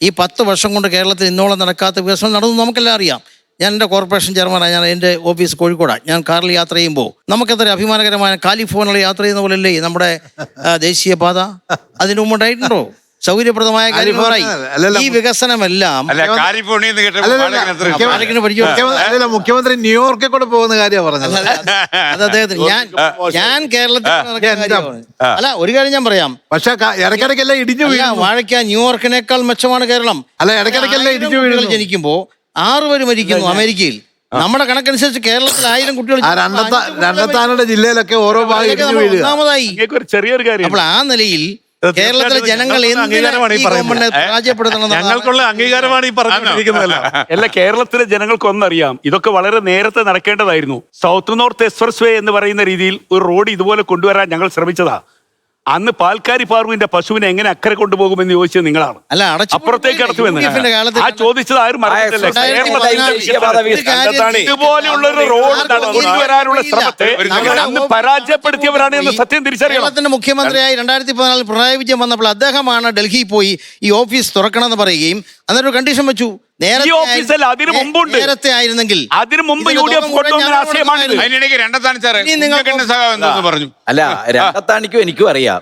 ഈ 10 വർഷം കൊണ്ട് കേരളത്തിൽ ഇന്നോളം നടക്കാത്ത വികസനം നടന്നു നമുക്കെല്ലാം അറിയാം. ഞാൻ എൻ്റെ കോർപ്പറേഷൻ ചെയർമാനാണ്, ഞാൻ എൻ്റെ ഓഫീസ് കോഴിക്കോടാണ്. ഞാൻ കാറിൽ യാത്ര ചെയ്യുമ്പോൾ നമുക്കെത്ര അഭിമാനകരമായ കാലിഫോർണിയയിൽ യാത്ര ചെയ്യുന്ന പോലെയല്ലേ നമ്മുടെ ദേശീയപാത? അതിനു മുമ്പുണ്ടായിട്ടുണ്ടോ? സൗകര്യപ്രദമായ കാര്യങ്ങളായി ഈ വികസനമെല്ലാം. മുഖ്യമന്ത്രി ന്യൂയോർക്കിൽ കൂടെ പോകുന്ന കാര്യമാണ് പറഞ്ഞത്. അത് അദ്ദേഹത്തിന് ഞാൻ കേരളത്തിൽ അല്ല, ഒരു കാര്യം ഞാൻ പറയാം. പക്ഷെ ഇടയ്ക്കിടയ്ക്കെല്ലാം ഇടിഞ്ഞു വീഴും. വാഴയ്ക്ക ന്യൂയോർക്കിനേക്കാൾ മെച്ചമാണ് കേരളം. അല്ല, ഇടയ്ക്കിടയ്ക്കെല്ലാം ഇടിഞ്ഞു വീഴും. ജനിക്കുമ്പോ 6 പേര് മരിക്കുന്നു അമേരിക്കയിൽ. നമ്മുടെ കണക്കനുസരിച്ച് കേരളത്തിൽ 1000 കുട്ടികൾ. രണ്ടത്താനുടെ ജില്ലയിലൊക്കെ ഓരോ ഭാഗം ഒന്നാമതായി. അപ്പോൾ ആ നിലയിൽ കേരളത്തിലെ ജനങ്ങൾ ഞങ്ങൾക്കുള്ള അംഗീകാരമാണ് ഈ പറഞ്ഞിരിക്കുന്നത്. അല്ല, കേരളത്തിലെ ജനങ്ങൾക്ക് ഒന്നറിയാം, ഇതൊക്കെ വളരെ നേരത്തെ നടക്കേണ്ടതായിരുന്നു. സൗത്ത് നോർത്ത് എക്സ്പ്രസ് വേ എന്ന് പറയുന്ന രീതിയിൽ ഒരു റോഡ് ഇതുപോലെ കൊണ്ടുവരാൻ ഞങ്ങൾ ശ്രമിച്ചതാ. അന്ന് പാൽക്കാരി പാർവിന്റെ പശുവിനെ എങ്ങനെ അക്കരെ കൊണ്ടുപോകുമെന്ന് ചോദിച്ചത് നിങ്ങളാണ്. അല്ല, അപ്പുറത്തേക്ക് അടച്ചുവെന്ന് ആ ചോദിച്ചത് ആരും ഇതുപോലെയുള്ള ഒരു റോഡ് കൊണ്ടുവരാനുള്ള ശ്രമത്തെ അന്ന് പരാജയപ്പെടുത്തിയവരാണ് എന്ന് സത്യം തിരിച്ചറിയണം. കേരളത്തിന്റെ മുഖ്യമന്ത്രിയായി 2014 പിണറായി വിജയൻ വന്നപ്പോൾ അദ്ദേഹമാണ് ഡൽഹിയിൽ പോയി ഈ ഓഫീസ് തുറക്കണമെന്ന് പറയുകയും അന്നൊരു കണ്ടീഷൻ വെച്ചു. നേരത്തെ ആയിരുന്നെങ്കിൽ അതിനു മുമ്പ് UDF കൊണ്ടുവന്ന ആശയമാണിത്. അല്ല, രണ്ടത്താണിക്കും എനിക്കും അറിയാം.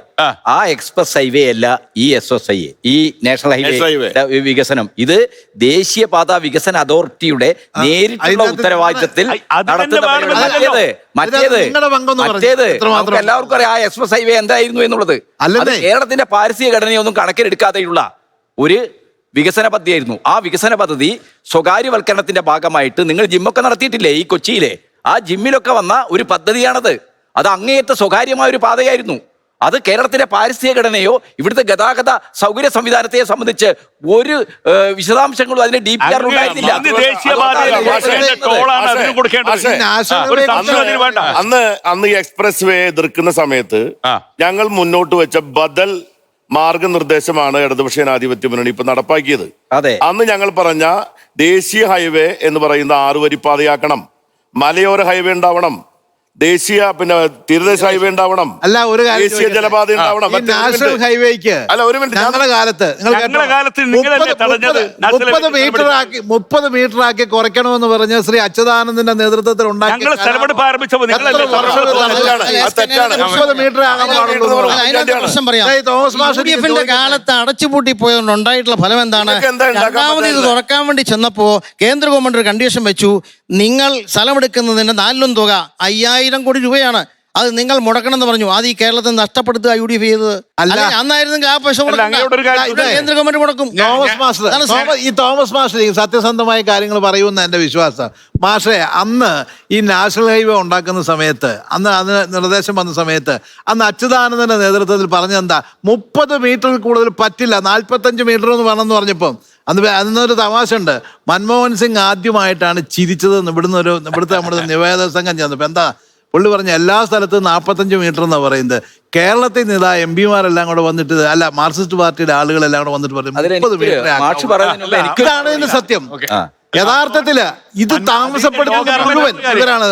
ആ എക്സ്പ്രസ് ഹൈവേ അല്ല ഈ SSI, ഈ നാഷണൽ ഹൈവേ വികസനം. ഇത് ദേശീയപാത വികസന അതോറിറ്റിയുടെ നേരിട്ടുള്ള ഉത്തരവാദിത്തത്തിൽ മറ്റേത് എല്ലാവർക്കും അറിയാം. ആ എക്സ്പ്രസ് ഹൈവേ എന്തായിരുന്നു എന്നുള്ളത്. അത് കേരളത്തിന്റെ പാരിസ്ഥിതിക ഘടനയൊന്നും കണക്കിലെടുക്കാതെയുള്ള ഒരു വികസന പദ്ധതിയായിരുന്നു. ആ വികസന പദ്ധതി സ്വകാര്യവൽക്കരണത്തിന്റെ ഭാഗമായിട്ട് നിങ്ങൾ ജിമ്മൊക്കെ നടത്തിയിട്ടില്ലേ ഈ കൊച്ചിയിലെ? ആ ജിമ്മിലൊക്കെ വന്ന ഒരു പദ്ധതിയാണത്. അത് അങ്ങേയറ്റ സ്വകാര്യമായ ഒരു പാതയായിരുന്നു. അത് കേരളത്തിന്റെ പാരിസ്ഥിതിക ഘടനയോ ഇവിടുത്തെ ഗതാഗത സൗകര്യ സംവിധാനത്തെ സംബന്ധിച്ച് ഒരു വിശദാംശങ്ങളും അതിന്റെ DPR ഉണ്ടായിരുന്നില്ല. അന്ന് എക്സ്പ്രസ് വേ എതിർക്കുന്ന സമയത്ത് ഞങ്ങൾ മുന്നോട്ട് വെച്ച ബദൽ മാർഗനിർദ്ദേശമാണ് ഇടതുപക്ഷ ജനാധിപത്യ മുന്നണി ഇപ്പൊ നടപ്പാക്കിയത്. അന്ന് ഞങ്ങൾ പറഞ്ഞ ദേശീയ ഹൈവേ എന്ന് പറയുന്ന 6 വരിപ്പാതയാക്കണം, മലയോര ഹൈവേ ഉണ്ടാവണം, ദേശീയ തീരദേശ ഹൈവേ ഉണ്ടാവണം, അല്ല ഒരു ദേശീയ ജലപാത ഉണ്ടാവണം. നാഷണൽ ഹൈവേക്ക് അല്ല, ഒരു മിനിറ്റ്, ഞങ്ങളുടെ കാലത്ത് 30 മീറ്റർ ആക്കി കുറയ്ക്കണമെന്ന് പറഞ്ഞ് ശ്രീ അച്യുതാനന്ദന്റെ നേതൃത്വത്തിൽ ഉണ്ടാക്കി 30 മീറ്റർ കാലത്ത് അടച്ചുപൂട്ടി പോയതുകൊണ്ട് ഉണ്ടായിട്ടുള്ള ഫലം എന്താണ്? രണ്ടാമത് ഇത് തുറക്കാൻ വേണ്ടി ചെന്നപ്പോ കേന്ദ്ര ഗവൺമെന്റ് ഒരു കണ്ടീഷൻ വെച്ചു. നിങ്ങൾ സ്ഥലമെടുക്കുന്നതിന് 4 തുക 5000 കോടി രൂപയാണ്. അത് നിങ്ങൾ മുടക്കണം എന്ന് പറഞ്ഞു. അത് ഈ കേരളത്തിൽ നഷ്ടപ്പെടുത്തുക UDF ചെയ്തത്. അന്നായിരുന്നെങ്കിൽ ആ പൈസ കേന്ദ്ര ഗവൺമെന്റ് മുടക്കും. ഈ തോമസ് മാഷ് സത്യസന്ധമായ കാര്യങ്ങൾ പറയുമെന്ന് എന്റെ വിശ്വാസം. മാഷേ, അന്ന് ഈ നാഷണൽ ഹൈവേ ഉണ്ടാക്കുന്ന സമയത്ത്, അന്ന് അതിന് നിർദ്ദേശം വന്ന സമയത്ത്, അന്ന് അച്യുതാനന്ദന്റെ നേതൃത്വത്തിൽ പറഞ്ഞെന്താ, 30 മീറ്ററിൽ കൂടുതൽ പറ്റില്ല, 45 മീറ്റർ എന്ന് വേണമെന്ന് പറഞ്ഞപ്പം അന്നൊരു തമാശ ഉണ്ട്. മൻമോഹൻ സിംഗ് ആദ്യമായിട്ടാണ് ചിരിച്ചത്. ഇവിടുത്തെ നമ്മുടെ നിവേദന സംഘം ചെന്നപ്പോ എന്താ പുള്ളി പറഞ്ഞ, എല്ലാ സ്ഥലത്തും 45 മീറ്റർ എന്നാ പറയുന്നത്. കേരളത്തിൽ നിന്ന് ഇതാ MP-മാരെല്ലാം കൂടെ വന്നിട്ട്, അല്ല മാർക്സിസ്റ്റ് പാർട്ടിയുടെ ആളുകളെല്ലാം കൂടെ വന്നിട്ട് പറഞ്ഞു 30 മീറ്റർ. ഇതാണ് ഇതിന്റെ സത്യം. യഥാർത്ഥത്തില് ഇത് താമസപ്പെടുത്തുന്ന മുഴുവൻ ഇവരാണ്.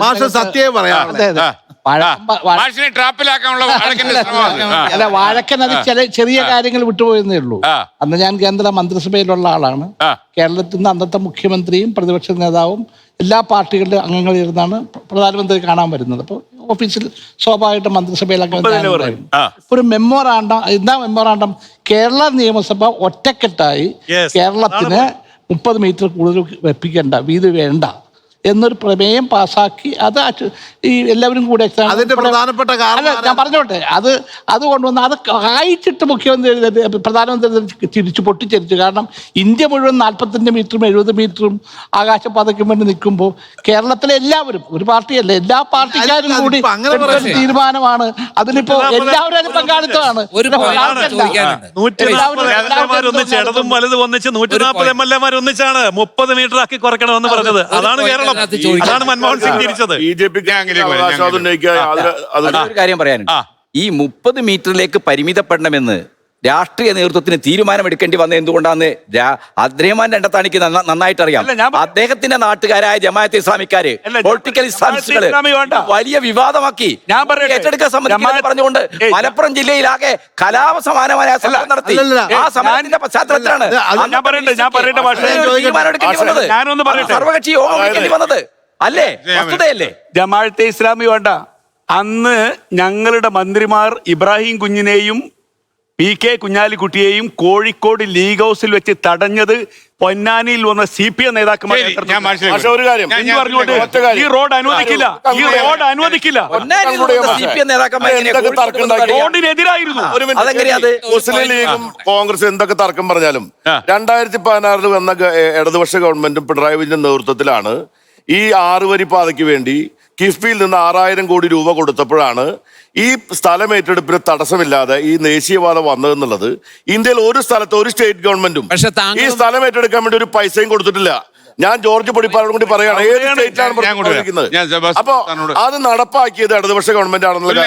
മാഷ് സത്യം പറയാം. അല്ല, വാഴക്കൻ അത് ചെറിയ കാര്യങ്ങൾ വിട്ടുപോയെന്നേ ഉള്ളൂ. അന്ന് ഞാൻ കേന്ദ്ര മന്ത്രിസഭയിലുള്ള ആളാണ്. കേരളത്തിൽ നിന്ന് അന്നത്തെ മുഖ്യമന്ത്രിയും പ്രതിപക്ഷ നേതാവും എല്ലാ പാർട്ടികളുടെ അംഗങ്ങളിരുന്നാണ് പ്രധാനമന്ത്രി കാണാൻ വരുന്നത്. അപ്പോൾ ഓഫീസിൽ സ്വാഭാവികമായിട്ട് മന്ത്രിസഭയിലൊക്കെ ഒരു മെമ്മോറാണ്ടം. എന്താ മെമ്മോറാണ്ടം? കേരള നിയമസഭ ഒറ്റക്കെട്ടായി കേരളത്തിന് 30 മീറ്റർ കൂടുതൽ വെപ്പിക്കേണ്ട, വീതി വേണ്ട എന്നൊരു പ്രമേയം പാസാക്കി. അത് ഈ എല്ലാവരും കൂടെ അതിന്റെ പ്രധാനപ്പെട്ട കാരണം ഞാൻ പറഞ്ഞോട്ടെ, അത് കൊണ്ടുവന്ന് അത് കായിച്ചിട്ട് മുഖ്യമന്ത്രി പ്രധാനമന്ത്രി പൊട്ടിച്ചരിച്ചു. കാരണം ഇന്ത്യ മുഴുവൻ 45 മീറ്ററും 70 മീറ്ററും ആകാശപാതയ്ക്കും വേണ്ടി നിൽക്കുമ്പോൾ കേരളത്തിലെ എല്ലാവരും, ഒരു പാർട്ടിയല്ല, എല്ലാ പാർട്ടിക്കാരും കൂടി തീരുമാനമാണ്. അതിലിപ്പോ എല്ലാവരും പങ്കാളിത്തമാണ്. 140 വലതും ഒന്നിച്ച് 140 MLA ഒന്നിച്ചാണ് 30 മീറ്റർ ആക്കി കുറയ്ക്കണമെന്ന് പറഞ്ഞത്. അതാണ് കേരളം. അതാണ് മൻമോഹൻ സിംഗ് തിരിച്ചത്. ഒരു കാര്യം പറയാനുണ്ട്. ഈ 30 മീറ്ററിലേക്ക് പരിമിതപ്പെടണമെന്ന് രാഷ്ട്രീയ നേതൃത്വത്തിന് തീരുമാനമെടുക്കേണ്ടി വന്നത് എന്തുകൊണ്ടാന്ന് അബ്ദുറഹ്മാൻ രണ്ടത്താണിക്ക് നന്നായിട്ട് അറിയാം. അല്ല, ഞാൻ അദ്ദേഹത്തിന്റെ നാട്ടുകാരായ ജമാഅത്തെ ഇസ്ലാമിക്കാര് അല്ല, പൊളിറ്റിക്കൽ ഇസ്ലാമിസ്റ്റുകള് ഇസ്ലാമി വേണ്ട. വലിയ വിവാദമാക്കി ഞാൻ പറയട്ടെ, ഏറ്റെടുക്കാൻ സമ്മതിക്കില്ലെന്ന് പറഞ്ഞുകൊണ്ട് മലപ്പുറം ജില്ലയിലാകെ കലാപ സമാനമായ സമരം നടത്തി. അല്ലല്ല, ആ സമരത്തിന്റെ പശ്ചാത്തലത്തിലാണ് ഞാൻ പറയട്ടെ പക്ഷേ തീരുമാനമെടുക്കേണ്ടി വന്നത്. ഞാനൊന്ന് പറയട്ടെ. സർവകക്ഷി യോഗം വിളിക്കേണ്ടി വന്നത് അല്ലേ? വസ്തുതയല്ലേ? ജമാഅത്തെ ഇസ്ലാമി വേണ്ട. അന്ന് ഞങ്ങളുടെ മന്ത്രിമാർ ഇബ്രാഹിം കുഞ്ഞിനെയും PK കുഞ്ഞാലിക്കുട്ടിയെയും കോഴിക്കോട് ലീഗ് ഹൗസിൽ വെച്ച് തടഞ്ഞത് പൊന്നാനിയിൽ വന്ന CPM നേതാക്കന്മാരെ പക്ഷെ ഒരു കാര്യം എന്ന് പറഞ്ഞുകൊണ്ട് ഈ റോഡ് അനുവദിക്കില്ല, ഈ റോഡ് അനുവദിക്കില്ല. CPM നേതാക്കന്മാർ എന്തൊക്കെ തർക്കം ഉണ്ടാക്കി? റോഡിനെതിരായിരുന്നു. ഒരു മിനിറ്റ്. അതെങ്ങനെയാ അത്? മുസ്ലിം ലീഗും കോൺഗ്രസ് എന്തൊക്കെ തർക്കം പറഞ്ഞാലും 2016 വന്ന ഇടതുപക്ഷ ഗവൺമെന്റും പിണറായി വിജയന്റെ നേതൃത്വത്തിലാണ് ഈ 6 വരി പാതയ്ക്ക് വേണ്ടി കിഫ്ബിയിൽ നിന്ന് 6000 കോടി രൂപ കൊടുത്തപ്പോഴാണ് ഈ സ്ഥലം ഏറ്റെടുപ്പിന് തടസ്സമില്ലാതെ ഈ ദേശീയപാത വന്നതെന്നുള്ളത്. ഇന്ത്യയിൽ ഒരു സ്ഥലത്ത് ഒരു സ്റ്റേറ്റ് ഗവൺമെന്റും ഈ സ്ഥലം ഏറ്റെടുക്കാൻ വേണ്ടി ഒരു പൈസയും കൊടുത്തിട്ടില്ല. ഞാൻ ജോർജ് പൊടിപ്പാലോട് കൂടി പറയാണ് ഏത് സ്റ്റേറ്റിലാണ് പ്രവർത്തിക്കുന്നത്. അപ്പൊ അത് നടപ്പാക്കിയത് ഇടതുപക്ഷ ഗവൺമെന്റ് ആണെന്നുള്ള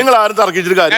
നിങ്ങൾ ആരും തർക്കിച്ചിട്ട് കാര്യം